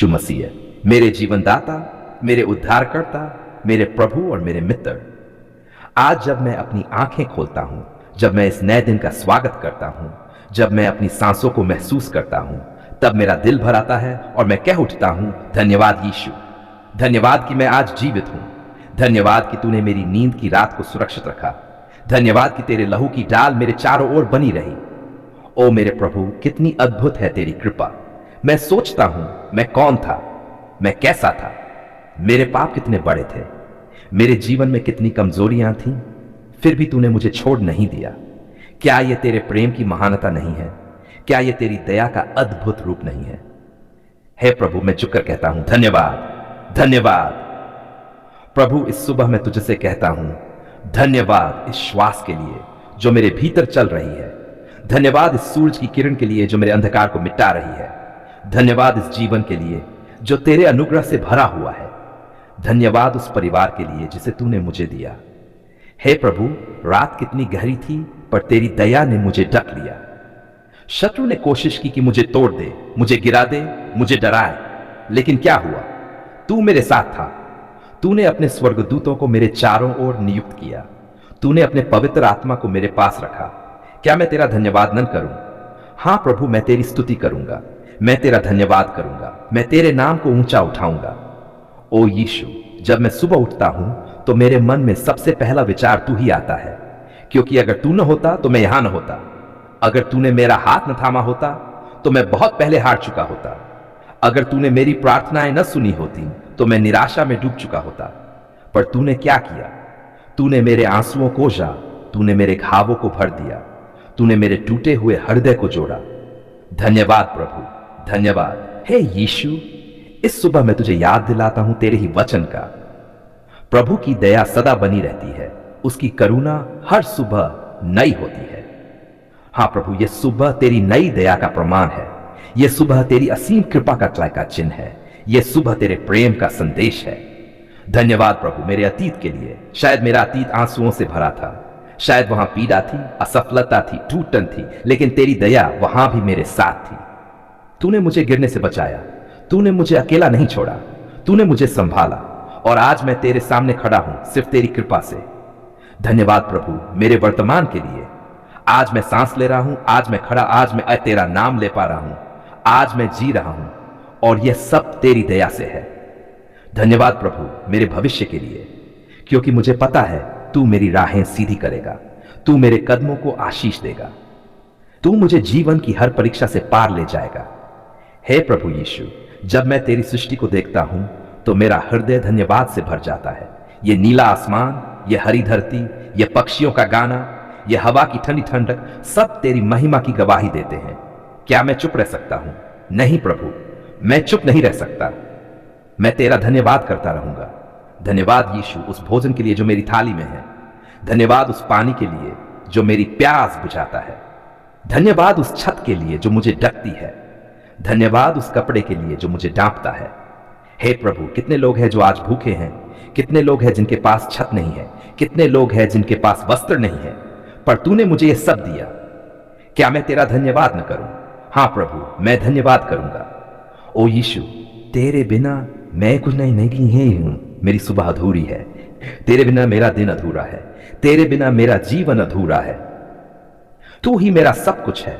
यीशु मसीह, मेरे जीवनदाता, मेरे उद्धारकर्ता, मेरे प्रभु और मेरे मित्र। आज जब मैं अपनी आंखें खोलता हूं, जब मैं इस नए दिन का स्वागत करता हूं, जब मैं अपनी सांसों को महसूस करता हूं, तब मेरा दिल भर आता है और मैं कह उठता हूं, धन्यवाद यीशु। धन्यवाद कि मैं आज जीवित हूं। धन्यवाद कि तूने मेरी नींद की रात को सुरक्षित रखा। धन्यवाद कि तेरे लहू की डाल मेरे चारों ओर बनी रही। ओ मेरे प्रभु, कितनी अद्भुत है तेरी कृपा। मैं सोचता हूं मैं कौन था, मैं कैसा था, मेरे पाप कितने बड़े थे, मेरे जीवन में कितनी कमजोरियां थीं, फिर भी तूने मुझे छोड़ नहीं दिया। क्या यह तेरे प्रेम की महानता नहीं है? क्या यह तेरी दया का अद्भुत रूप नहीं है? हे प्रभु, मैं झुककर कहता हूं धन्यवाद, धन्यवाद। प्रभु, इस सुबह मैं तुझसे कहता हूं धन्यवाद इस श्वास के लिए जो मेरे भीतर चल रही है। धन्यवाद इस सूरज की किरण के लिए जो मेरे अंधकार को मिटा रही है। धन्यवाद इस जीवन के लिए जो तेरे अनुग्रह से भरा हुआ है। धन्यवाद उस परिवार के लिए जिसे तूने मुझे दिया। हे प्रभु, रात कितनी गहरी थी पर तेरी दया ने मुझे ढक लिया। शत्रु ने कोशिश की कि मुझे तोड़ दे, मुझे गिरा दे, मुझे डराए, लेकिन क्या हुआ? तू मेरे साथ था। तूने अपने स्वर्गदूतों को मेरे चारों ओर नियुक्त किया। तूने अपने पवित्र आत्मा को मेरे पास रखा। क्या मैं तेरा धन्यवाद न करूं? हां प्रभु, मैं तेरी स्तुति करूंगा, मैं तेरा धन्यवाद करूंगा, मैं तेरे नाम को ऊंचा उठाऊंगा। ओ यीशु, जब मैं सुबह उठता हूं तो मेरे मन में सबसे पहला विचार तू ही आता है, क्योंकि अगर तू न होता तो मैं यहां न होता। अगर तूने मेरा हाथ न थामा होता तो मैं बहुत पहले हार चुका होता। अगर तूने मेरी प्रार्थनाएं न सुनी होती तो मैं निराशा में डूब चुका होता। पर तूने क्या किया? तूने मेरे आंसुओं को पोंछा, तूने मेरे घावों को भर दिया, तूने मेरे टूटे हुए हृदय को जोड़ा। धन्यवाद प्रभु, धन्यवाद। हे यीशु, इस सुबह मैं तुझे याद दिलाता हूं तेरे ही वचन का। प्रभु की दया सदा बनी रहती है, उसकी करुणा हर सुबह नई होती है। हां प्रभु, यह सुबह तेरी नई दया का प्रमाण है। यह सुबह तेरी असीम कृपा का चिन्ह है। यह सुबह तेरे प्रेम का संदेश है। धन्यवाद प्रभु मेरे अतीत के लिए। शायद मेरा अतीत आंसुओं से भरा था, शायद वहां पीड़ा थी, असफलता थी, टूटन थी, लेकिन तेरी दया वहां भी मेरे साथ थी। तूने मुझे गिरने से बचाया, तूने मुझे अकेला नहीं छोड़ा, तूने मुझे संभाला और आज मैं तेरे सामने खड़ा हूं सिर्फ तेरी कृपा से। धन्यवाद प्रभु मेरे वर्तमान के लिए। आज मैं सांस ले रहा हूं, आज मैं खड़ा, आज मैं तेरा नाम ले पा रहा हूं, आज मैं जी रहा हूं और यह सब तेरी दया से है। धन्यवाद प्रभु मेरे भविष्य के लिए, क्योंकि मुझे पता है तू मेरी राहें सीधी करेगा, तू मेरे कदमों को आशीष देगा, तू मुझे जीवन की हर परीक्षा से पार ले जाएगा। हे प्रभु यीशु, जब मैं तेरी सृष्टि को देखता हूं तो मेरा हृदय धन्यवाद से भर जाता है। यह नीला आसमान, यह हरी धरती, यह पक्षियों का गाना, यह हवा की ठंडी ठंडक, सब तेरी महिमा की गवाही देते हैं। क्या मैं चुप रह सकता हूं? नहीं प्रभु, मैं चुप नहीं रह सकता। मैं तेरा धन्यवाद करता रहूंगा। धन्यवाद यीशु उस भोजन के लिए जो मेरी थाली में है। धन्यवाद उस पानी के लिए जो मेरी प्यास बुझाता है। धन्यवाद उस छत के लिए जो मुझे ढकती है। धन्यवाद उस कपड़े के लिए जो मुझे ढांपता है। हे प्रभु, कितने लोग हैं जो आज भूखे हैं, कितने लोग हैं जिनके पास छत नहीं है, कितने लोग हैं जिनके पास वस्त्र नहीं है, पर तूने मुझे यह सब दिया। क्या मैं तेरा धन्यवाद न करूं? हां प्रभु, मैं धन्यवाद करूंगा। ओ यीशु, तेरे बिना मैं कुछ नहीं हूं। मेरी सुबह अधूरी है, तेरे बिना मेरा दिन अधूरा है, तेरे बिना मेरा जीवन अधूरा है। तू ही मेरा सब कुछ है,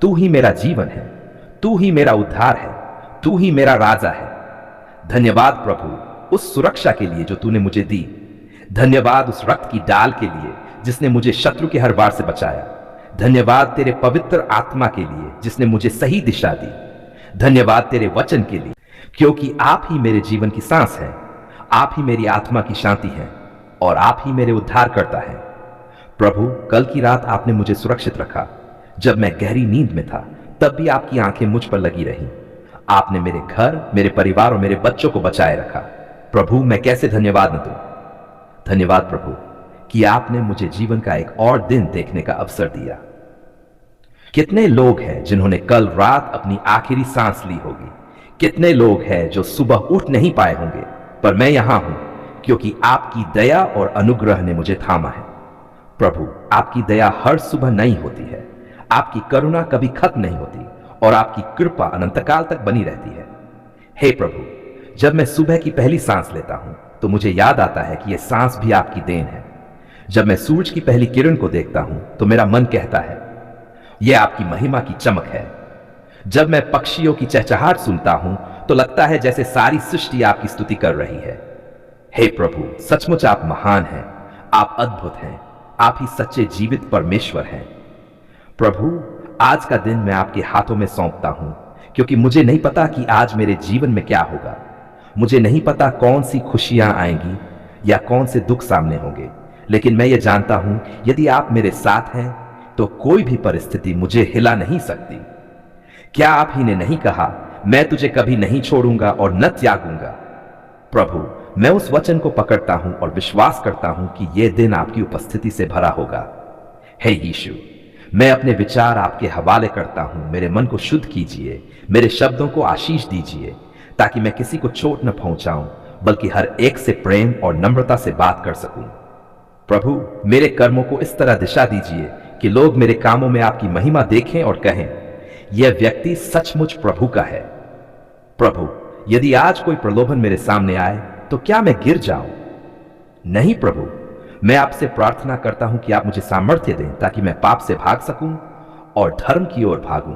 तू ही मेरा जीवन है, तू ही मेरा उद्धार है, तू ही मेरा राजा है। धन्यवाद प्रभु उस सुरक्षा के लिए जो तूने मुझे दी। धन्यवाद उस रक्त की डाल के लिए जिसने मुझे शत्रु के हर वार से बचाया। धन्यवाद तेरे पवित्र आत्मा के लिए जिसने मुझे सही दिशा दी। धन्यवाद तेरे वचन के लिए, क्योंकि आप ही मेरे जीवन की सांस है, आप ही मेरी आत्मा की शांति है और आप ही मेरे उद्धार करता है। प्रभु, कल की रात आपने मुझे सुरक्षित रखा। जब मैं गहरी नींद में था तब भी आपकी आंखें मुझ पर लगी रहीं। आपने मेरे घर, मेरे परिवार और मेरे बच्चों को बचाए रखा। प्रभु, मैं कैसे धन्यवाद न दूं? धन्यवाद प्रभु कि आपने मुझे जीवन का एक और दिन देखने का अवसर दिया। कितने लोग हैं जिन्होंने कल रात अपनी आखिरी सांस ली होगी। कितने लोग हैं जो सुबह उठ नहीं पाए होंगे, पर मैं यहां हूं क्योंकि आपकी दया और अनुग्रह ने मुझे थामा है। प्रभु, आपकी दया हर सुबह नई होती है, आपकी करुणा कभी खत्म नहीं होती और आपकी कृपा अनंतकाल तक बनी रहती है। हे प्रभु, जब मैं सुबह की पहली सांस लेता हूं तो मुझे याद आता है कि यह सांस भी आपकी देन है। जब मैं सूरज की पहली किरण को देखता हूं तो मेरा मन कहता है यह आपकी महिमा की चमक है। जब मैं पक्षियों की चहचहाट सुनता हूं तो लगता है जैसे सारी सृष्टि आपकी स्तुति कर रही है। हे प्रभु, सचमुच आप महान हैं, आप अद्भुत हैं, आप ही सच्चे जीवित परमेश्वर हैं। प्रभु, आज का दिन मैं आपके हाथों में सौंपता हूं, क्योंकि मुझे नहीं पता कि आज मेरे जीवन में क्या होगा। मुझे नहीं पता कौन सी खुशियां आएंगी या कौन से दुख सामने होंगे, लेकिन मैं ये जानता हूं यदि आप मेरे साथ हैं तो कोई भी परिस्थिति मुझे हिला नहीं सकती। क्या आप ही ने नहीं कहा, मैं तुझे कभी नहीं छोड़ूंगा और न त्यागूंगा? प्रभु, मैं उस वचन को पकड़ता हूं और विश्वास करता हूं कि यह दिन आपकी उपस्थिति से भरा होगा। हे यीशु, मैं अपने विचार आपके हवाले करता हूं। मेरे मन को शुद्ध कीजिए, मेरे शब्दों को आशीष दीजिए, ताकि मैं किसी को चोट न पहुंचाऊं, बल्कि हर एक से प्रेम और नम्रता से बात कर सकूं। प्रभु, मेरे कर्मों को इस तरह दिशा दीजिए कि लोग मेरे कामों में आपकी महिमा देखें और कहें, यह व्यक्ति सचमुच प्रभु का है। प्रभु, यदि आज कोई प्रलोभन मेरे सामने आए तो क्या मैं गिर जाऊं? नहीं प्रभु, मैं आपसे प्रार्थना करता हूं कि आप मुझे सामर्थ्य दें ताकि मैं पाप से भाग सकूं और धर्म की ओर भागूं।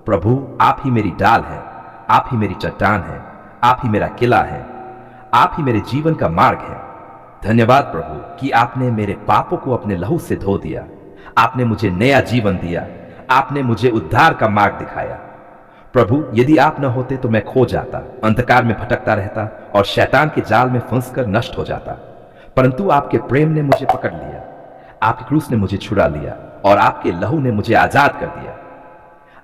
प्रभु, आप ही मेरी डाल है, आप ही मेरी चट्टान है, आप ही मेरा किला है, आप ही मेरे जीवन का मार्ग है। धन्यवाद प्रभु कि आपने मेरे पापों को अपने लहू से धो दिया, आपने मुझे नया जीवन दिया, आपने मुझे उद्धार का मार्ग दिखाया। प्रभु, यदि आप न होते तो मैं खो जाता, अंधकार में भटकता रहता और शैतान के जाल में फंसकर नष्ट हो जाता। परंतु आपके प्रेम ने मुझे पकड़ लिया, आपकी क्रूस ने मुझे छुड़ा लिया और आपके लहू ने मुझे आजाद कर दिया।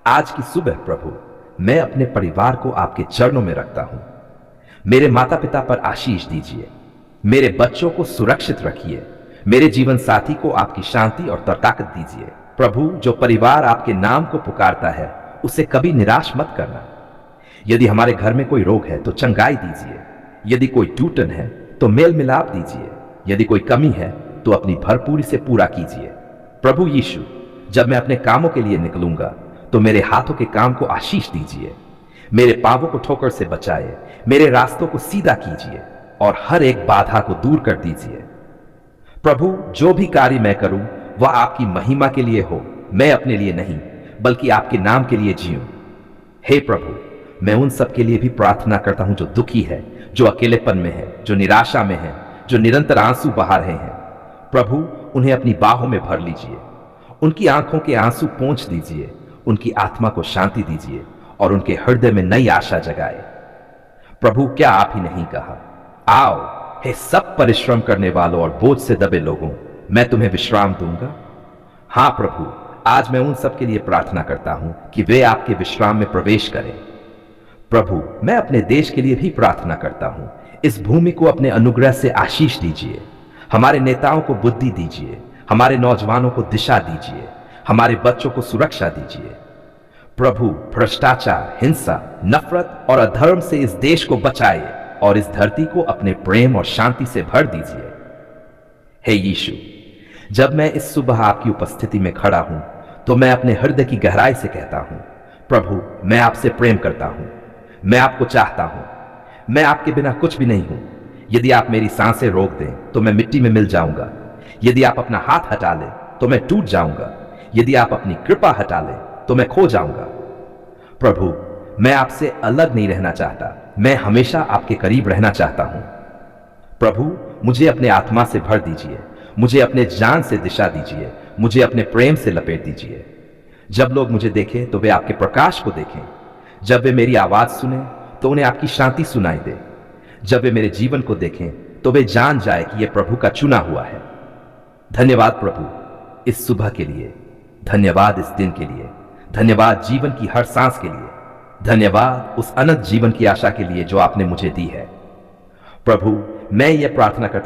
आज की सुबह प्रभु, मैं अपने परिवार को आपके चरणों में रखता हूं। मेरे माता पिता पर आशीष दीजिए, मेरे बच्चों को सुरक्षित रखिए, मेरे जीवन साथी को आपकी शांति और ताकत दीजिए। प्रभु, जो परिवार आपके नाम को पुकारता है उसे कभी निराश मत करना। यदि हमारे घर में कोई रोग है तो चंगाई दीजिए, यदि कोई टूटन है तो मेल मिलाप दीजिए, यदि कोई कमी है तो अपनी भरपूरी से पूरा कीजिए। प्रभु यीशु, जब मैं अपने कामों के लिए निकलूंगा तो मेरे हाथों के काम को आशीष दीजिए, मेरे पांवों को ठोकर से बचाए, मेरे रास्तों को सीधा कीजिए और हर एक बाधा को दूर कर दीजिए। प्रभु, जो भी कार्य मैं करूं वह आपकी महिमा के लिए हो, मैं अपने लिए नहीं बल्कि आपके नाम के लिए जीऊं। हे प्रभु, मैं उन सब के लिए भी प्रार्थना करता हूं जो दुखी है, जो अकेलेपन में है, जो निराशा में है, जो निरंतर आंसू बहा रहे हैं। प्रभु, उन्हें अपनी बाहों में भर लीजिए, उनकी आंखों के आंसू पोंछ दीजिए, उनकी आत्मा को शांति दीजिए और उनके हृदय में नई आशा जगाए। प्रभु, क्या आप ही नहीं कहा, आओ हे सब परिश्रम करने वालों और बोझ से दबे लोगों, मैं तुम्हें विश्राम दूंगा। हां प्रभु, आज मैं उन सब के लिए प्रार्थना करता हूं कि वे आपके विश्राम में प्रवेश करें। प्रभु, मैं अपने देश के लिए भी प्रार्थना करता हूं, इस भूमि को अपने अनुग्रह से आशीष दीजिए, हमारे नेताओं को बुद्धि दीजिए, हमारे नौजवानों को दिशा दीजिए, हमारे बच्चों को सुरक्षा दीजिए। प्रभु, भ्रष्टाचार, हिंसा, नफरत और अधर्म से इस देश को बचाइए और इस धरती को अपने प्रेम और शांति से भर दीजिए। हे यीशु, जब मैं इस सुबह आपकी उपस्थिति में खड़ा हूं तो मैं अपने हृदय की गहराई से कहता हूं, प्रभु, मैं आपसे प्रेम करता हूं, मैं आपको चाहता हूं, मैं आपके बिना कुछ भी नहीं हूं। यदि आप मेरी सांसें रोक दें तो मैं मिट्टी में मिल जाऊंगा, यदि आप अपना हाथ हटा लें तो मैं टूट जाऊंगा, यदि आप अपनी कृपा हटा लें तो मैं खो जाऊंगा। प्रभु, मैं आपसे अलग नहीं रहना चाहता, मैं हमेशा आपके करीब रहना चाहता हूं। प्रभु, मुझे अपने आत्मा से भर दीजिए, मुझे अपने जान से दिशा दीजिए, मुझे अपने प्रेम से लपेट दीजिए। जब लोग मुझे देखें तो वे आपके प्रकाश को देखें, जब वे मेरी आवाज सुने तो उन्हें आपकी शांति सुनाई दे, जब वे मेरे जीवन को देखें तो वे जान जाए कि यह प्रभु का चुना हुआ है। धन्यवाद प्रभु इस सुबह के लिए, धन्यवाद इस दिन के लिए, धन्यवाद जीवन की हर सांस के लिए, धन्यवाद उस अनंत जीवन की आशा के लिए जो आपने मुझे दी है। प्रभु, मैं यह प्रार्थना करता हूं